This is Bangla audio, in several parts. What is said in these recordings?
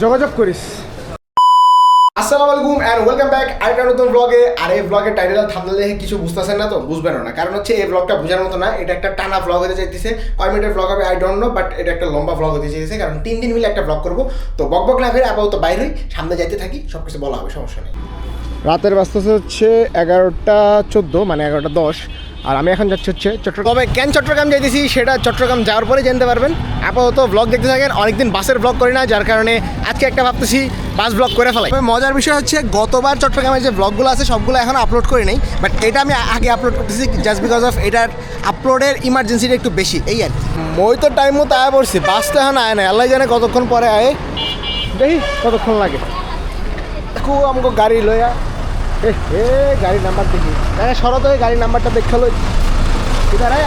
যোগাযোগ করিস। আসসালামু আলাইকুম এন্ড ওয়েলকাম ব্যাক আরেকটা নতুন ব্লগে। আর এই ব্লগের টাইটেল আর থাম্বনেল দেখে কিছু বুঝতেছেন না তো বুঝবেন না, কারণ হচ্ছে এই ব্লগটা বোঝার মতো না। এটা একটা টানা ব্লগ হতে চাইতেছে, কয় মিনিটের ব্লগ হবে আই ডোন্ট নো, বাট এটা একটা লম্বা ব্লগ হতে চাইতেছে, কারণ 3 দিন মিলে একটা ব্লগ করবো। তো বক না ফেরে আপাতত বাইরে সামনে যাইতে থাকি, সব কিছু বলা হবে, সমস্যা নেই। রাতের বাজতেছে হচ্ছে 11:14, মানে 11:10, আর আমি এখন যাচ্ছি হচ্ছে চট্টগ্রাম। তবে কেন চট্টগ্রাম যাইতেছি সেটা চট্টগ্রাম যাওয়ার পরে জানতে পারবেন। আপাতত ব্লগ দেখতে থাকেন, অনেকদিন বাসের ব্লগ করি না, যার কারণে আজকে একটা ভাবতেছি বাস ব্লগ করে ফেলাই। তবে মজার বিষয় হচ্ছে গতবার চট্টগ্রামের যে ব্লগগুলো আছে সবগুলো এখন আপলোড করি নাই, বাট এটা আমি আগে আপলোড করতেছি জাস্ট বিকজ অফ এটার আপলোডের ইমার্জেন্সিটা একটু বেশি, এই আর কি। মই তো টাইম মতো আয় পড়ছি, বাস তো এখন আয় না, আল্লাহ জানে কতক্ষণ পরে আয়, দেখি কতক্ষণ লাগে। খুব আমাকে গাড়ি লইয়া গাড়ির নাম্বার দেখি শরৎ হয়ে গাড়ির নাম্বারটা দেখে লই কোথায়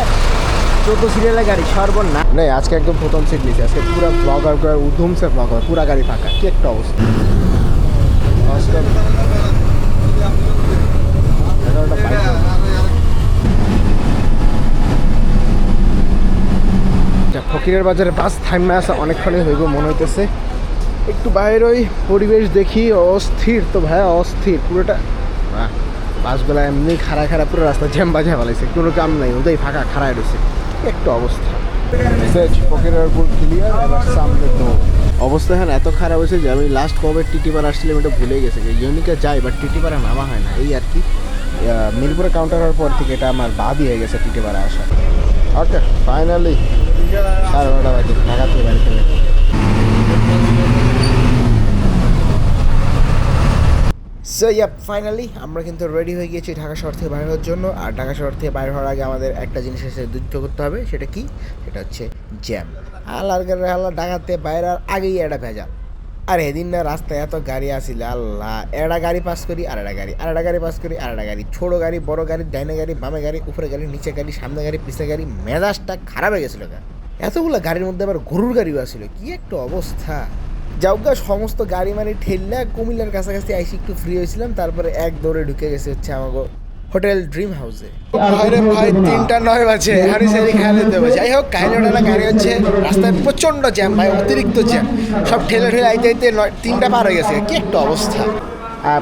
14 সিরিয়ালের গাড়ি সর্বনা নেই। আজকে একদম প্রথম সিট নিয়েছি, আজকে পুরো ব্লগার করে উধুমসে ব্লগার, পুরা গাড়ি ফাঁকা, কি একটা অবস্থা। 11টা বাইক ফকিরের বাজারে বাস থাইমা আছে, অনেকক্ষণই হইব মনে হইতেছে। একটু বাইরে ওই পরিবেশ দেখি, অস্থির তো ভাই, অস্থির পুরোটা। বাসগুলো এমনি খাড়া পুরো রাস্তা জ্যাম বাজা ফেলাইছে, কোনো কাম নাই, ওটাই ফাঁকা খাড়ায় রয়েছে, একটু অবস্থা। ফকিরের উপর ক্লিয়ার, এবার সামনে তো অবস্থা এখন এত খারাপ হয়েছে যে আমি লাস্ট কবে টিটিপাড়া আসছিলাম এটা ভুলে গেছে। ইউনিকে যাই বাট টিটিপাড়া নামা হয় না, এই আর কি। মিরপুরে কাউন্টার হওয়ার পর থেকে এটা আমার বাদই হয়ে গেছে টিটিপাড়া আসা। ওকে ফাইনালি 12:30 বাজে ঢাকা থেকে বাড়ি থেকে। সো ফাইনালি আমরা কিন্তু রেডি হয়ে গিয়েছি ঢাকা শহর থেকে বাইর হওয়ার জন্য। আর ঢাকা শহর থেকে বাইর হওয়ার আগে আমাদের একটা জিনিসের সাথে যুদ্ধ করতে হবে, সেটা কি? সেটা হচ্ছে জ্যাম। আল্লাহ ঢাকাতে বাইরের আগেই একটা ভেজাল। আর এদিন না রাস্তায় এত গাড়ি আসিল, আল্লাহ, একটা গাড়ি পাস করি আর একটা গাড়ি পাস করি আর একটা গাড়ি, ছোটো গাড়ি বড় গাড়ি, ডাইনে গাড়ি বামে গাড়ি, উপরে গাড়ি নিচে গাড়ি, সামনে গাড়ি পিছনে গাড়ি, মেজাজটা খারাপ হয়ে গেছিলো। এতগুলো গাড়ির মধ্যে আবার গরুর গাড়িও আসিল, কি একটা অবস্থা। যাওগা সমস্ত গাড়ি মারি ঠেললা কুমিল্লার কাছাকাছি আইসি একটু ফ্রি হয়েছিলাম, তারপরে এক দৌড়ে ঢুকে গেছে হচ্ছে আমাকে হোটেল ড্রিম হাউসে। ভাই 3:09 বাজে, হারি সারি খাইলে দেবো। যাই হোক, কাহিনীটা গাড়ি হচ্ছে রাস্তায় প্রচণ্ড জ্যাম ভাই, অতিরিক্ত জ্যাম, সব ঠেলে আইতে 3টা পার হয়ে গেছে, কি একটা অবস্থা।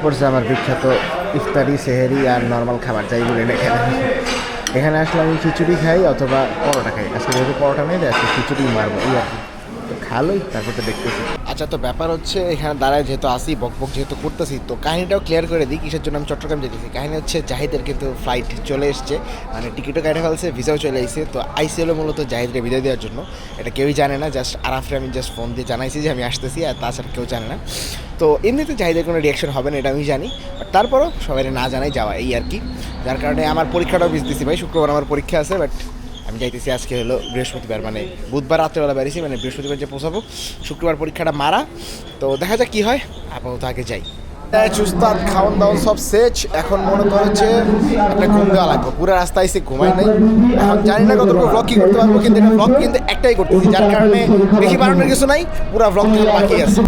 পড়ছে আমার বিখ্যাত ইফতারি, সেহেরি আর নর্মাল খাবার যাই বলে এখানে আসলে আমি খিচুড়ি খাই অথবা পরোটা খাই। আজকে যেহেতু পরোটা নেই, আজকে খিচুড়ি মারবো, এই আর কি। তো খালোই তারপর তো দেখতেছি। আচ্ছা, তো ব্যাপার হচ্ছে এখানে দাঁড়ায় যেহেতু আসি, বকবক যেহেতু করতেছি, তো কাহিনিটাও ক্লিয়ার করে দিই কিসের জন্য আমি চট্টগ্রাম যেতেছি। কাহিনী হচ্ছে জাহিদের কিন্তু ফ্লাইট চলে এসছে, মানে টিকিটও কেটে ফেলছে, ভিসাও চলে এসেছে। তো আইসি হলো মূলত জাহিদকে বিদায় দেওয়ার জন্য, এটা কেউই জানে না, জাস্ট আরাফরে আমি জাস্ট ফোন দিয়ে জানাইছি যে আমি আসতেছি, আর তাছাড়া কেউ জানে না। তো এমনিতে জাহিদের কোনো রিয়াকশন হবে না এটা আমি জানি, বাট তারপরও সবাই না জানাই যাওয়া, এই আর কি। যার কারণে আমার পরীক্ষাটাও মিস দিছি ভাই, শুক্রবার আমার পরীক্ষা আছে, বাট আমি যাইতেছি আজকে হলো বৃহস্পতিবার, মানে বুধবার রাত্রেবেলা বেরিয়েছি, মানে বৃহস্পতিবার যে পৌঁছাবো, শুক্রবার পরীক্ষাটা মারা। তো দেখা যাক কী হয়, আপাতত আগে যাই। চুস্তাদ খাওয়ান দাওয়ান সব সেচ, এখন মনে করা হচ্ছে একটা ঘুম দেওয়া লাগবে, পুরো রাস্তায় এসে ঘুমাই নাই। এখন জানি না কতটুকু ব্লগ কী করতে পারবো, কিন্তু এটা ব্লগ কিন্তু একটাই করতেছি, যার কারণে বেশি বাড়ানোর কিছু নাই, পুরো ব্লগ বাকি আছে।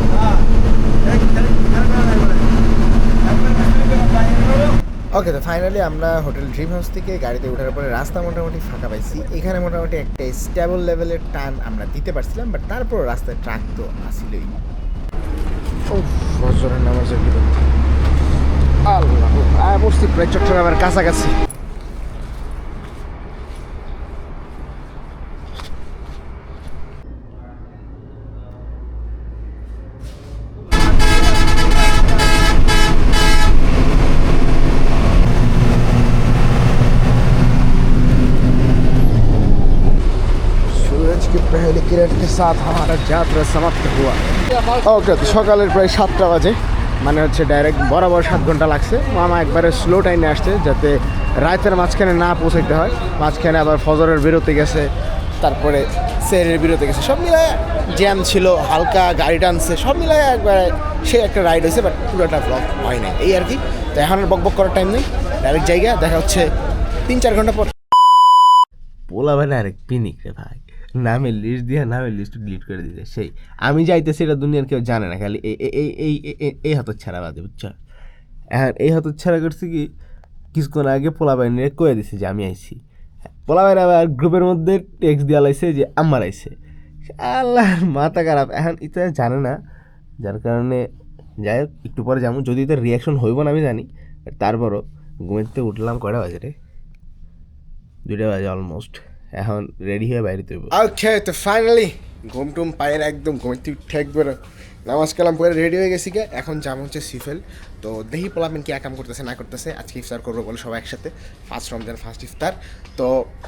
ওকে, তো ফাইনালি আমরা হোটেল ড্রিম হাউস থেকে গাড়িতে ওঠার পরে রাস্তা মোটামুটি ফাঁকা পাইছি। এখানে মোটামুটি একটা স্টেবল লেভেলের টান আমরা দিতে পারছিলাম, বাট তারপর রাস্তায় ট্রাক তো আসিলই। ফজরের নামাজের বিরুদ্ধে আল্লাহ বসছি প্রায় চট্টগ্রামের কাছাকাছি। पहली किरण के साथ हमारा यात्रा समाप्त हुआ। ওকে, তো সকালের প্রায় 7টা বাজে, মানে হচ্ছে ডাইরেক্ট বরাবর 7 ঘন্টা লাগছে। মামা একবারে স্লো টাইমে আসছে যাতে রাতের মাঝখানে না পৌঁছাইতে হয়। মাঝখানে আবার ফজরের বিরতি গেছে, তারপরে সেরের বিরতি গেছে, সব মিলায় জ্যাম ছিল, হালকা গাড়ি টানছে, সব মিলায় একবারে সে একটা রাইড হয়েছে, বাট পুরোটা ব্লগ হয় না, এই আর কি। তো এখন আর বকবক করার টাইম নেই, ডাইরেক্ট জায়গা দেখা হচ্ছে 3-4 ঘন্টা পর। পোলা ভাই আরেক পিনিক রে ভাই, নামের লিস্ট দিয়ে নামের লিস্ট ডিলিট করে দিতে। সেই আমি যাইতেছি এটা দুনিয়ার কেউ জানে না, খালি এই হাতর ছাড়া বাদে, বুঝছো? এখন এই হাতর ছাড়া করছি কি, কিছুক্ষণ আগে পোলা ভাই নিয়ে কয়ে দিছে যে আমি আইছি। পোলা ভাইয়ের আবার গ্রুপের মধ্যে টেক্সট দেওয়া লাইছে যে আমার আইছে। আল্লাহর মাথা খারাপ এখন এটা জানে না, যার কারণে যাই হোক একটু পরে যেমন যদি তার রিয়াকশন হইব না আমি জানি, তারপরও ঘুমের থেকে উঠলাম কয়টা বাজে রে, 2টা বাজে অলমোস্ট, এখন রেডি হয়ে বাইরে তৈব। ওকে, তো ফাইনালি ঘুম টুম পায়ের একদম ঘুমের থেকে ঠেক বেরো, নামাজ কালাম পরে রেডি হয়ে গেছি গে। এখন যাম হচ্ছে সিফেল। তো দেখি পোলাপিন কি একাম করতেছে না করতেছে। আজকে ইফতার করবো বলে সবাই একসাথে, ফার্স্ট রমজান ফার্স্ট ইফতার। তো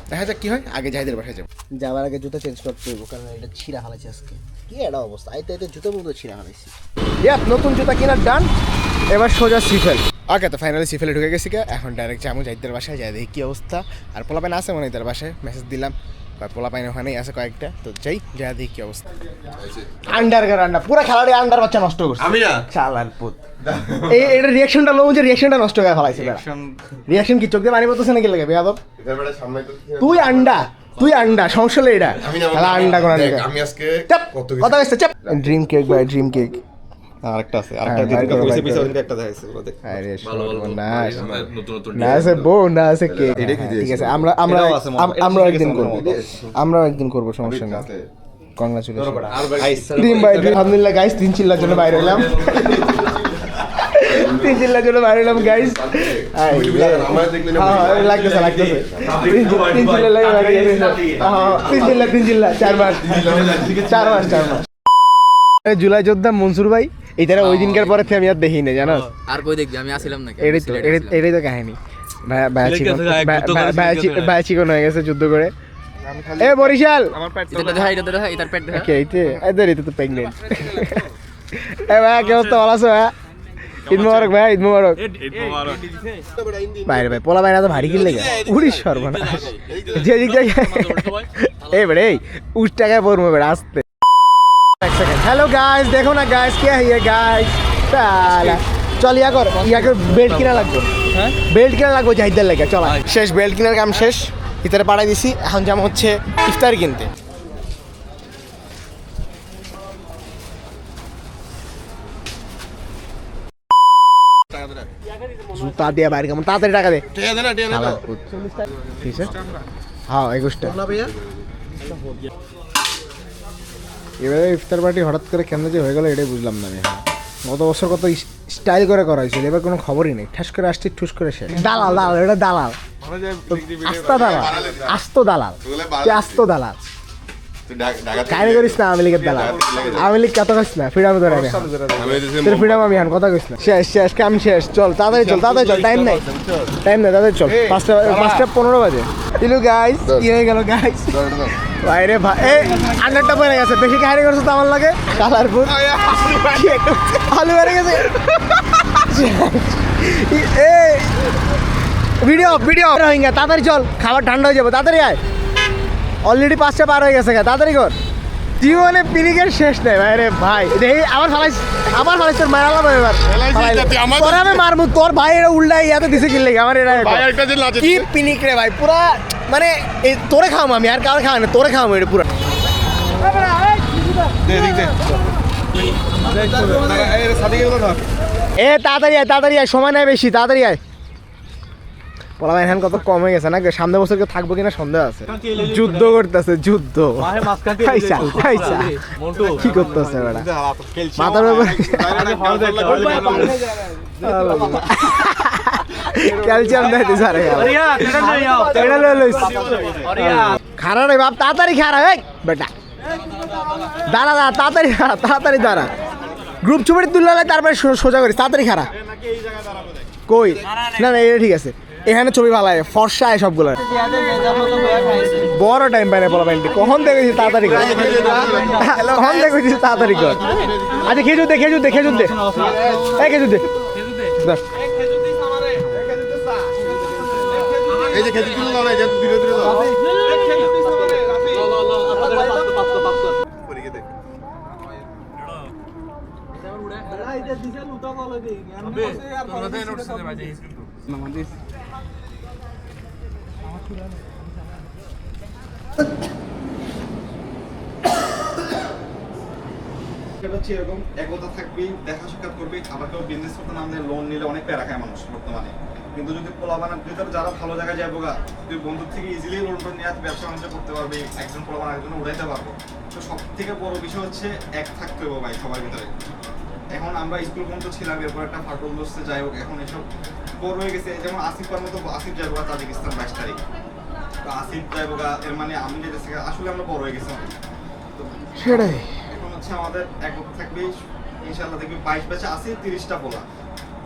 দেখা যাক কি হয়। আগে জাহিদের বাসায় যাবো, যাওয়ার আগে জুতো চেঞ্জ করতে হইব, কারণ এটা ছিঁড়া হালাইছে আজকে। কি একটা অবস্থা, আইতে আইতে জুতো মতো ছিঁড়া হালাইছি। নতুন জুতা কেনার ডান, এবার সোজা সিফেল। ওকে, তো ফাইনালি সিফেলে ঢুকে গেছি গে। এখন ডাইরেক্ট যাবো জাহিদের বাসায়, যাই দেখি কি অবস্থা। আর পোলাপাইন আছে মনে হয় তার বাসায়, মেসেজ দিলাম, পোলাপাইন ওখানেই আছে কয়েকটা। তো যাই যা দেখি কি অবস্থা। আন্ডার পুরো খেলাটি আন্ডার বাচ্চা নষ্ট করছে আমি না চালার পুত। এটা রিয়াকশনটা লো, যে রিয়াকশনটা নষ্ট করে ফেলাইছে। রিয়াকশন কি চোখ দিয়ে পানি পড়তেছে নাকি লাগে বেয়াদব? তুই আন্ডা সমস্যা হলো এটা আন্ডা কোন আমি আজকে কথা কইছে চাপ। Dream cake by dream cake আরেকটা আছে, আরেকটা যেটা কইছে পিছে ওখানে একটা দেখাইছে বলে দেখ। আরে সর্বনাশ, না আছে বউ না আছে কেক। ঠিক আছে, আমরা একদিন করব, সমস্যা নেই। Congratulation dream by dream. আলহামদুলিল্লাহ গাইস, 3 চিল্লার জন্য বাইরে হলাম। 3 চিল্লার জন্য বাইরে হলাম গাইস। লাগতেছে 3 চিল্লা লাগে বাইরে গেছে। 3 চিল্লা 4 মাস। জুলাই যোদ্ধা মনসুর ভাই, এইটারা ওই দিনকার পরে আমি আর দেখি না, জানো? আর কই দেখবি, আমি আসিলাম না। এটাই তো কাহিনী। ভাই চিকন হয়ে গেছে যুদ্ধ করে। এ বরিশাল তো প্রেগনেন্ট। এ ভাই কি অবস্থা, ভালো আছো? হ্যাঁ, ঈদ মোবারক ভাই, ঈদ মোবারক। বাইরে ভাই পোলা বাইরে তো ভারী কিনলে উড়িস সর্বনাশ। যে দিক থেকে এই বেড়ে এই উস টাকায় পড়বো বেড়ে আসতে। हेलो गाइस, देखो ना गाइस क्या है ये गाइस। साला चल ইয়া কর বেল্ট কিনা লাগবে। হ্যাঁ, বেল্ট কিনা লাগবে জাহিদার লাগে। চল শেষ, বেল্ট কিনার কাম শেষ, ইফতারে পাঠাই দিছি। এখন যাবো হচ্ছে ইফতার কিনতে। জুতা দিয়ে বাইরে কেমন তাড়াতাড়ি টাকা দে। ঠিক আছে, হ্যাঁ 21টা। এবারে ইফতার পার্টি হঠাৎ করে কেন যে হয়ে গেল এটাই বুঝলাম না আমি। গত বছর কত স্টাইল করে করা হয়েছিল, এবার কোনো খবরই নেই। ঠাস করে আসছি, ঠুস করে শেষ। দালাল এটা দালাল, আস্ত দালাল। কাহিনী করিস না আওয়ামী লীগের দালাল। আওয়ামী লীগ কত করিস না, ফ্রিডাম ধরে তোর ফ্রিডাম আমি এখন কথা কইস না। শেষ কাম শেষ। চল তাড়াতাড়ি চল, টাইম নাই তাড়াতাড়ি চল। 5:15 বাজে। ইলু গাইস, কি হয়ে গেল গাইস? বাইরে ভাই এই আন্ডারটা পড়ে গেছে, বেশি কাহিনী করছো তো আমার লাগে। কালারপুর আলু বেড়ে গেছে। ভিডিও রোহিঙ্গা, তাড়াতাড়ি চল, খাবার ঠান্ডা হয়ে যাবো, তাড়াতাড়ি আয়। অলরেডি 5টা পার হয়ে গেছে, তাড়াতাড়ি কর। জীবনে পিনিকের শেষ নেই ভাইরে ভাই। দেখি আমার ফালাইছ তোর মারালাম এবার। তোর আমি মারবো, তোর ভাই এটা উল্টাই ইয়াতে দিছে কিনলে আমার এরা কি পিনিক রে ভাই। পুরা মানে তোরে খাওয়াম আমি, আর কারো খাওয়া না, তোরে খাওয়াম এটা পুরা। এ তাড়াতাড়ি আয়, সময় নাই বেশি, তাড়াতাড়ি আয়। পোলা ভাই কত কম হয়ে গেছে না, সামনে বছর থাকবো কিনা সন্দেহ আছে। যুদ্ধ করতেছে, যুদ্ধ কি করতেছে মাথার ক্যালসিয়াম দেয় স্যার। খারা রে বাপ, তাড়াতাড়ি খারা বেটা, দাঁড়া তাড়াতাড়ি দাঁড়া। গ্রুপ ছবি তুললে তারপরে সোজা করিস, তাড়াতাড়ি খারা। কই না এটা ঠিক আছে, এখানে ছবি ভালো হয়, ফর্সা হয় সবগুলো। বড় টাইম পাই না বলা পাইনি, কখন দেখেছি তাড়াতাড়ি কর, কখন দেখেছিস তাড়াতাড়ি কর। আচ্ছা খেজুর দে এই খেজুর দে। এরকম একতা থাকবি, দেখা সাক্ষাৎ করবি। আবার কেউ বিজনেস করতে নামলে লোন নিলে অনেক প্যারা খায় মানুষ বর্তমানে। কিন্তু যদি পোলাপানা ভিতরে যারা ভালো জায়গায় যাবো গা, তুই বন্ধুর থেকে ইজিলি লোন নিয়ে ব্যবসা বাণিজ্য করতে পারবি, একজন পোলাপানা একজন উড়াইতে পারবো। তো সব থেকে বড় বিষয় হচ্ছে এক থাকতে হবে ভাই সবার ভিতরে। এখন আমরা স্কুল পর্যন্ত ছিলাম, এরপর একটা ফাটল বসতে যাই হোক, এখন এসব বড় হয়ে গেছে। যেমন আসিফার মতো, আসিফ যাবো তাজিকিস্তান 22 তারিখ, তো আসিফ যাবো এর মানে আমি যেতেছি, আসলে আমরা বড় হয়ে গেছি অনেক। তো সেটাই। এখন হচ্ছে আমাদের একক থাকবে ইনশাল্লাহ, দেখবি 22 ব্যাচে আছে 30টা পোলা,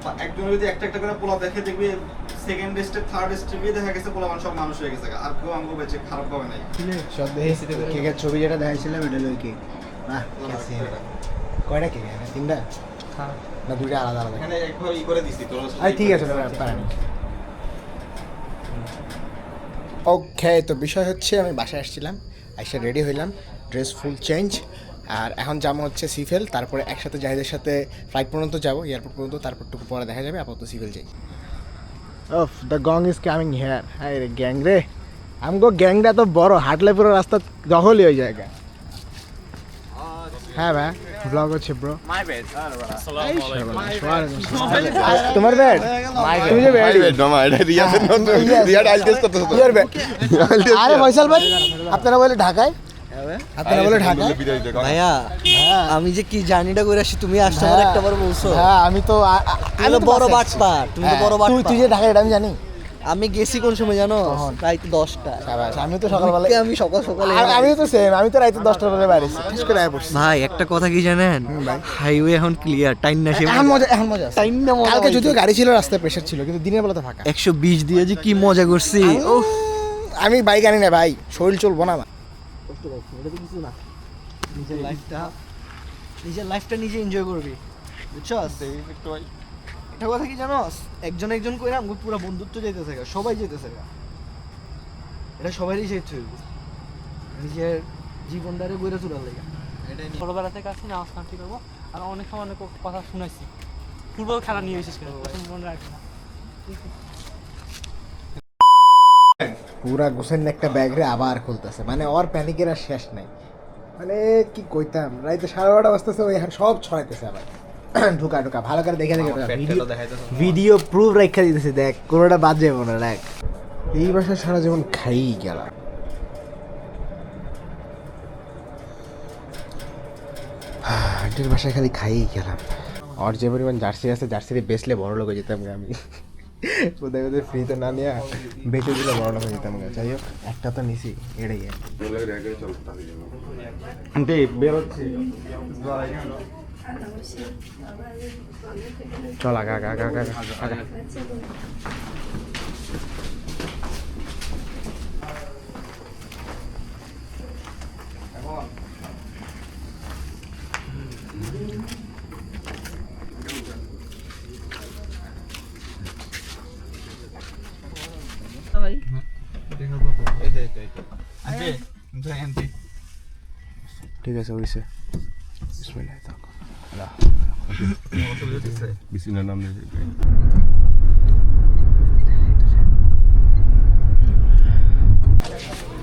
বা একজন যদি একটা একটা করে পোলা দেখে দেখবি সেকেন্ড স্টেপ থার্ড স্টেপে দেখা গেছে পোলা সব মানুষ হয়ে গেছে, আর কেউ আমাকে বেঁচে খারাপ হবে নাই। সব দেখি কেকের ছবি যেটা দেখাইছিলাম এটা লই কেক। বাহ, কয়টা কেক? তিনটা না দুইটা আলাদা আলাদা? এখানে একবার ই করে দিছি তোর। ঠিক আছে পারেন। ওকে, তো বিষয় হচ্ছে আমি বাসায় আসছিলাম, এসে রেডি হইলাম, ড্রেস ফুল চেঞ্জ, আর এখন যাবো হচ্ছে সিফেল, তারপরে একসাথে জাহিদের সাথে ফ্লাইট পর্যন্ত যাবো, এয়ারপোর্ট পর্যন্ত, তারপর টুকু পরে দেখা যাবে, আপাতত সিফেল যাই। Of the gang is coming here. হ্যাঁ রে গ্যাং রে, আমগো গ্যাংটা তো বড়, হাঁটলে পুরো রাস্তা দখলই হয়ে যায়। হ্যাঁ ভাই, ব্লগ হচ্ছে ব্রো। তোমার ব্যাড? তুমি যে ব্যাড আরে ফয়সাল ভাই, আপনারা বলে ঢাকায়, আপনারা বলে ঢাকায়। ভাইয়া আমি যে কি জার্নিটা করে আসছি, তুমি আসছো আমার একটা বার বলছো। হ্যাঁ আমি তো তুমি তো বড় বাটপার, তুমি তো বড় বাটপার। তুই যে ঢাকায়, এটা আমি জানি। আমি গেছি কোন সময় জানো? রাত 10টা। আমি তো সকালবেলা, আমি সকাল সকালে আমি তো সেম, আমি তো রাতে 10টার বেলা বাইরেছি, ঠিক করে আয় পড়ছি। ভাই একটা কথা কি জানেন, হাইওয়ে এখন ক্লিয়ার, টাইম না সে এখন মজা আছে। টাইম না মজা। কালকে যদিও গাড়ি ছিল, রাস্তায় প্রেসার ছিল, কিন্তু দিনের বেলা তো ফাঁকা। 120 দিয়ে যে কি মজা করছি। আমি বাইক আনি না ভাই, শরীর চলবো না আমার। এটা তো কিছু না, নিজের লাইফটা নিজে এনজয় করবি, বুঝছস? এটা কথা কি জানোস, একজন একজন করে আমি পুরো বন্ধুত্ব যেতেছে, সবাই যেতেছে, এটা সবারই যেতে হইব, নিজের জীবনটারে গড়ে তোলার লাগে। ছোটবেলা থেকে আসছি নামাজ কান্তি করবো, আর অনেক সময় অনেক কথা শুনাইছি, ফুটবল খেলা নিয়ে এসেছিস কেন মনে রাখি না। পুরা গোসেন একটা ব্যাগ রে আবার খুলতেছে, মানে ওর প্যানিকের আর শেষ নাই। মানে কি কইতাম, রাইতে 12:30 বাজতেছে, ওই সব ছড়াইতেছে আবার। ঢুকা ঢুকা ভালো করে দেখে ভিডিও প্রুফ রেখা দিতেছে, দেখ কোনোটা বাদ যাবে না। দেখ এই বাসায় সারা জীবন খাই গেলাম। আন্টির বাসায় খালি খাই গেলাম। আর যে পরিমাণ জার্সি আছে, জার্সিতে বেচলে বড় লোক হয়ে যেতাম আমি। কোথায় কোথায় ফ্রিতে না নিয়ে বেচে দিলে বড় লোক হয়ে যেতাম। যাই হোক, একটা তো নিছি, এটাই বেরোচ্ছি। চল আগা আগা আগা আগা আগা। ঠিক আছে, হয়েছে। বিসমিল্লাহ নাম নিয়ে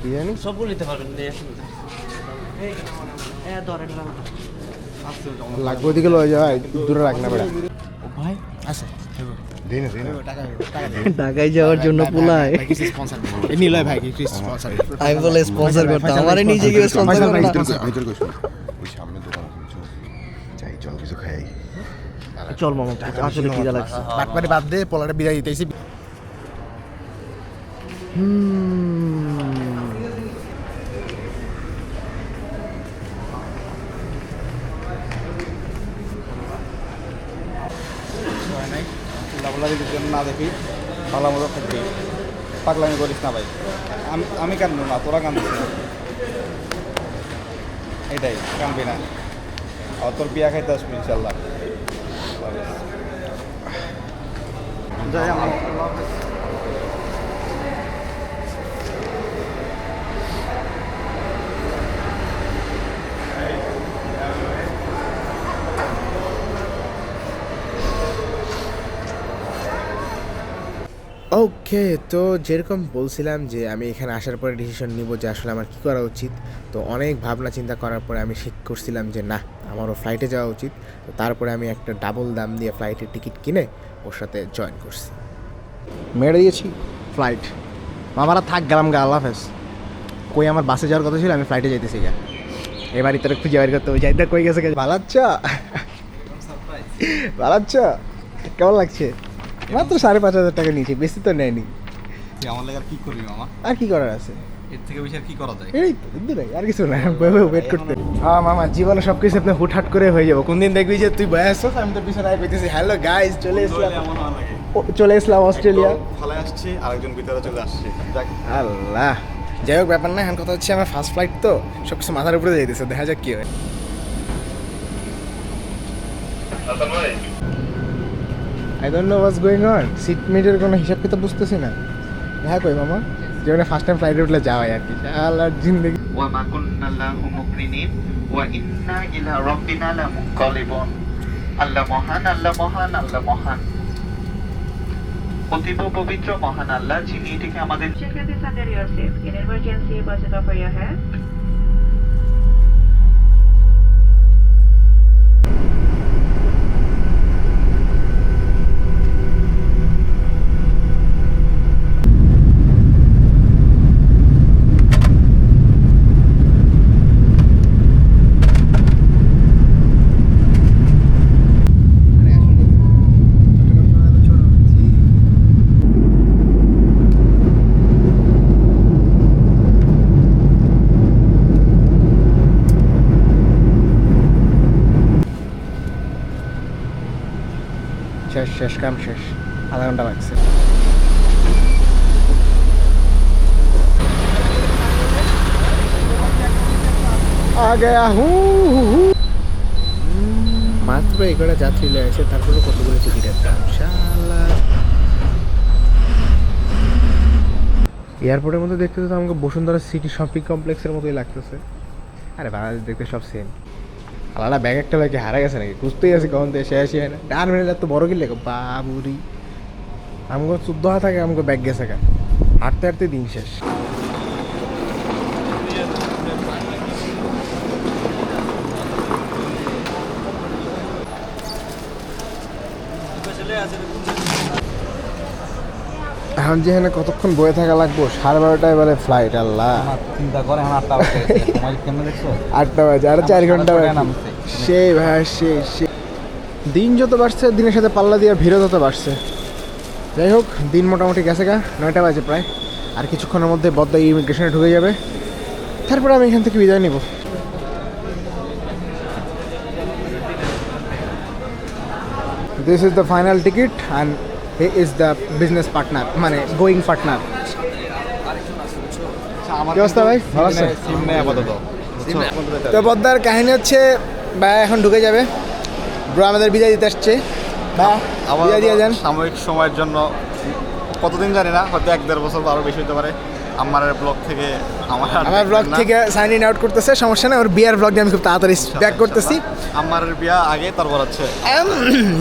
কি জানি সবগুলো নিতে পারবেন। লাগবে, ওদিকে লয়ে যাওয়া, দূরে রাখ না বেড়া। ভাই আছে ঢাকায় যাওয়ার জন্য পোলায় নিলয় ভাই কি স্পন্সর। আমি বলে স্পন্সর করতাম, আমারে নিজে গিয়ে স্পন্সর করতাম। ভিতরে কইছো ওই সামনে দোকান আছে, যাই চল কিছু খাই। চল মামা, আসলে খিদা লাগছে। বাটপারে বাদ দে, পোলাটা বিদায় দিতেছি। না দেখি ভালো মতো থাকবি, পাগলামি করিস না ভাই। আমি কাঁদবো না, তোরা কাঁদিস না, এটাই কাঁদবি না। আর তোর বিয়া খাইতে আসবি ইনশাল্লাহ। যাই আমার ওকে, তো যেরকম বলছিলাম যে আমি এখানে আসার পরে ডিসিশন নিব যে আসলে আমার কী করা উচিত। তো অনেক ভাবনা চিন্তা করার পরে আমি ঠিক করছিলাম যে না, আমারও ফ্লাইটে যাওয়া উচিত। তো তারপরে আমি একটা ডাবল দাম দিয়ে ফ্লাইটের টিকিট কিনে ওর সাথে জয়েন করছি। মেরে দিয়েছি ফ্লাইট, মামারা থাক, গেলাম গা, আল্লাহ হাফেজ। কই আমার বাসে যাওয়ার কথা ছিল, আমি ফ্লাইটে যাইতেছি গা। এবারই তোর খুঁজে বের করতে হবে জাহিদা কই গেছে ভালাচ্ছ ভালাচ্ছ কেমন লাগছে মাত্র 5,500 টাকা নিয়েছি, বেশি তো নেয়নি। তুই আমার লাগে আর কি করবি মামা? আর কি করার আছে, এর থেকে বেশি আর কি করা যায়? এই তো দূরে আর কিছু না, ওয়েট করতে। হ্যাঁ মামা, জীবনে সব কিছু আপনি হুটহাট করে হয়ে যাবো। কোনদিন দেখবি যে তুই বয়ে আসছিস, আমি তো পিছনে আয় কইতেছি হ্যালো গাইস চলে এসলাম, এমন হয় নাকি? চলে এসলাম অস্ট্রেলিয়া। ফলে আসছে আরেকজন ভিতরে চলে আসছে। যাক, আল্লাহ, যাই হোক ব্যাপার না। এখন কথা হচ্ছে আমার ফার্স্ট ফ্লাইট তো, সব কিছু মাথার উপরে যাইতেছে, দেখা যাক কি হয়। I don't know what's going on. সিট মেটের কোনো হিসাব কিতাব বুঝতেছি না। হ্যাঁ কই মামা, যেখানে ফার্স্ট টাইম ফ্লাইটে উঠলে যাওয়াই আর কি, আল্লাহর জিন্দেগি। وما كنا له مقرنين وإنا إلى ربنا لمنقلبون আল্লাহ মহান, আল্লাহ মহান, আল্লাহ মহান। অতীব পবিত্র মহান আল্লাহ, যিনি এটাকে আমাদের Check this under your seat. In emergency, buzz it over your head. শেষ শেষ কাম শেষ, আধা ঘন্টা লাগছে। মাত্র এগারো যাত্রী লেগেছে, তারপরে কতগুলো টিকিটের দাম শালা। এয়ারপোর্টের মধ্যে দেখতে তো আমাকে বসুন্ধরা সিটি শপিং কমপ্লেক্সের মতোই লাগতেছে। আরে বাংলাদেশ দেখতে সব সেম। আলাদা ব্যাগ একটা ব্যাগে হারা গেছে নাকি, খুঁজতেই আছে কখন থেকে শেষই হয় না। টার্মিনাল এত বড় কি লেখো বাবুরি, আমাকে 14 থাকে, আমাকে ব্যাগ গেছে গা, হাঁটতে হাঁটতে দিন শেষ। এখন যেখানে কতক্ষণ বয়ে থাকা লাগবো, 12:30 এবারে ফ্লাইট। আল্লাহ, চিন্তা করে এখন 8টা বাজে। সময় কেমনে দেখছো? 8টা বাজে, আর 4 ঘন্টা বাজে। সেই ভাই সেই সেই, দিন যত বাড়ছে দিনের সাথে পাল্লা দিয়ে ভিড়ও তত বাড়ছে। যাই হোক, দিন মোটামুটি গেছে গা, 9টা বাজে প্রায়। আর কিছুক্ষণের মধ্যে বদ্দা ইমিগ্রেশনে ঢুকে যাবে, তারপরে আমি এখান থেকে বিদায় নিব। This is the final ticket and he is the business partner, মানে গোয়িং পার্টনার। কি অবস্থা ভাই, ভালো আছেন? সিম নেই আপাতত। তো বদ্দার কাহিনী হচ্ছে, ভাই এখন ঢুকে যাবে, ব্রো আমাদের বিদায় দিতে আসছে। বিদায় দিয়ে যান। সাময়িক সময়ের জন্য, কতদিন জানি না, হয়তো 1-1.5 বছর বা আরো বেশি হতে পারে। আমার ব্লগ থেকে আমার ব্লগ থেকে সাইন ইন আউট করতেছে, সমস্যা নেই। ওর বিয়ার ব্লগ আমি খুব তাড়াতাড়ি ব্যাক করতেছি। আমার বিয়া আগে, তারপর হচ্ছে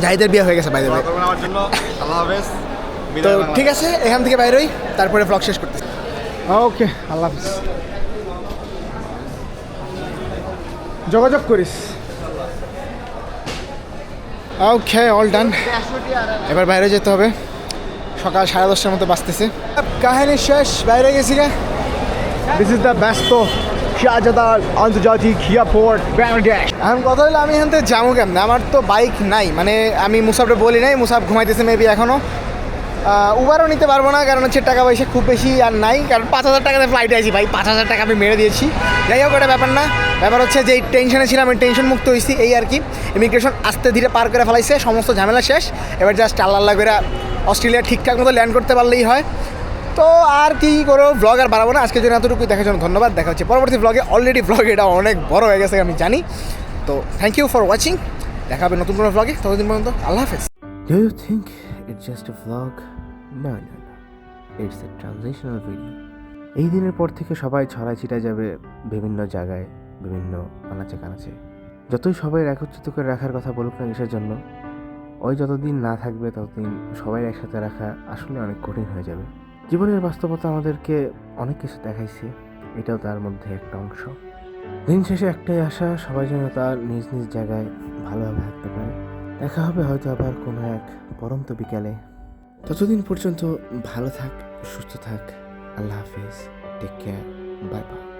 জাহিদের বিয়ে হয়ে গেছে বাইরে। দোয়া করবেন আমার জন্য। আল্লাহ হাফেজ। তো বিদায় বাংলা। ঠিক আছে, এখান থেকে বাইরেই, তারপরে ব্লগ শেষ করতেছি। ওকে, আল্লাহ হাফেজ। যোগাযোগ করিস। ওকে, অল ডান। এবার বাইরে যেতে হবে, সকাল 10:30টার মতো বাজতেছে। কাহিনী শেষ, বাইরে গেছি গা। দিস ইজ দ্য ব্যস্ত শাহজালাল আন্তর্জাতিক এয়ারপোর্ট বাংলাদেশ। এখন কথা হলো, আমি এখান থেকে যাবো কেমন? আমার তো বাইক নাই, মানে আমি মুসাফরে বলি নাই, মুসাফ ঘুমাইতেছে মেবি এখনও। উবারও নিতে পারবো না, কারণ হচ্ছে টাকা পয়সা খুব বেশি আর নাই, কারণ 5,000 টাকাতে ফ্লাইটে আছি ভাই, 5,000 টাকা আমি মেরে দিয়েছি। যাই হোক, এটা ব্যাপার না, ব্যাপার হচ্ছে যে টেনশনে ছিলাম, আমি টেনশন মুক্ত হয়েছি, এই আর কি। ইমিগ্রেশন আস্তে ধীরে পার করে ফেলাইছে, সমস্ত ঝামেলা শেষ। এবার জাস্ট আল্লাহ করে অস্ট্রেলিয়া ঠিকঠাক মতো ল্যান্ড করতে পারলেই হয়। তো আর কি করো, ব্লগ আর বাড়াবো না, আজকের জন্য এতটুকুই। দেখার জন্য ধন্যবাদ, দেখা হচ্ছে পরবর্তী ব্লগে। অলরেডি ব্লগ এটা অনেক বড় হয়ে গেছে আমি জানি। তো থ্যাংক ইউ ফর ওয়াচিং, দেখা হবে নতুন কোনো ব্লগে, ততদিন পর্যন্ত আল্লাহ হাফেজ। Do you think it's just a vlog? No. It's a transitional video. এই দিনের পর থেকে সবাই ছড়াই ছিটা যাবে বিভিন্ন জায়গায়, বিভিন্ন আনাচে কানাচে। যতই সবাই একত্রিত করে রাখার কথা বলুক না কিসের জন্য, ওই যতদিন না থাকবে ততদিন সবাই একসাথে রাখা আসলে অনেক কঠিন হয়ে যাবে। জীবনের বাস্তবতা আমাদেরকে অনেক কিছু দেখাইছে, এটাও তার মধ্যে একটা অংশ। দিন শেষে একটাই আশা, সবাই যেন তার নিজ নিজ জায়গায় ভালোভাবে থাকতে পারে। দেখা হবে হয়তো আবার কোনো এক পরন্ত বিকালে। ততদিন পর্যন্ত ভালো থাক, সুস্থ থাক। আল্লাহ হাফেজ, টেক কেয়ার, বাই বাই।